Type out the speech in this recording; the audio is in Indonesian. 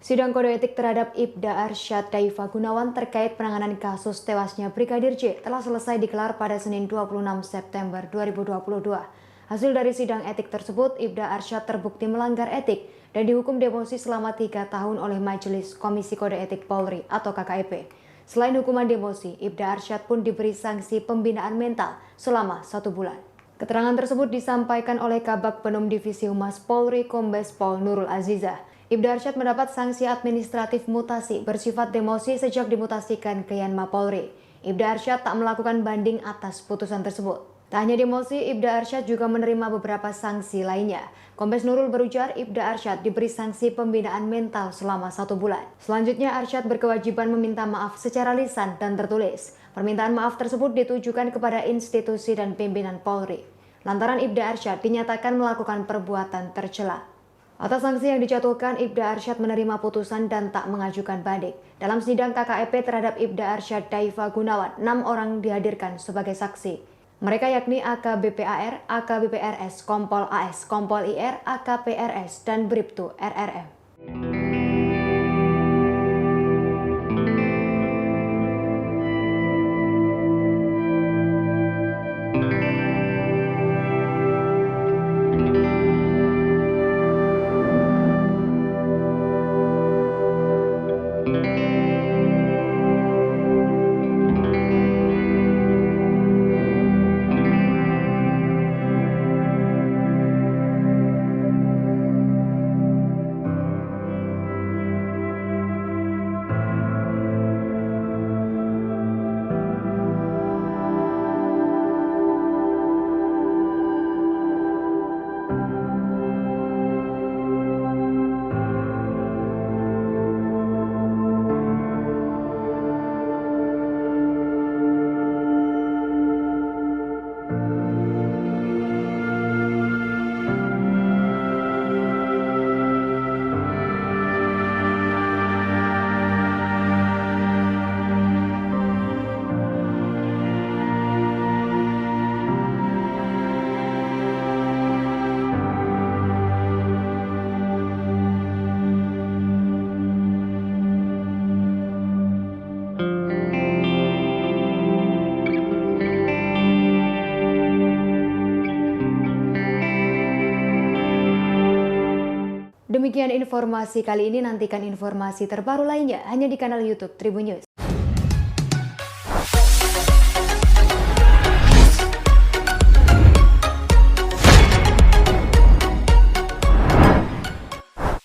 Sidang kode etik terhadap Ibda Arsyad Daifa Gunawan terkait penanganan kasus tewasnya Brigadir J telah selesai digelar pada Senin 26 September 2022. Hasil dari sidang etik tersebut, Ibda Arsyad terbukti melanggar etik dan dihukum demosi selama 3 tahun oleh Majelis Komisi Kode Etik Polri atau KKEP. Selain hukuman demosi, Ibda Arsyad pun diberi sanksi pembinaan mental selama 1 bulan. Keterangan tersebut disampaikan oleh Kabag Penum Divisi Humas Polri Kombes Pol Nurul Azizah. Ibda Arsyad mendapat sanksi administratif mutasi bersifat demosi sejak dimutasikan ke Yanma Polri. Ibda Arsyad tak melakukan banding atas putusan tersebut. Tak hanya demosi, Ibda Arsyad juga menerima beberapa sanksi lainnya. Kombes Nurul berujar Ibda Arsyad diberi sanksi pembinaan mental selama 1 bulan. Selanjutnya Arsyad berkewajiban meminta maaf secara lisan dan tertulis. Permintaan maaf tersebut ditujukan kepada institusi dan pimpinan Polri. Lantaran Ibda Arsyad dinyatakan melakukan perbuatan tercela. Atas sanksi yang dijatuhkan, Ibda Arsyad menerima putusan dan tak mengajukan banding. Dalam sidang KKEP terhadap Ibda Arsyad Daifa Gunawan, 6 orang dihadirkan sebagai saksi. Mereka yakni AKBP AR, AKBP RS, Kompol AS, Kompol IR, AKP RS, dan Bribtu RRM. Demikian informasi kali ini, nantikan informasi terbaru lainnya hanya di kanal YouTube Tribun News.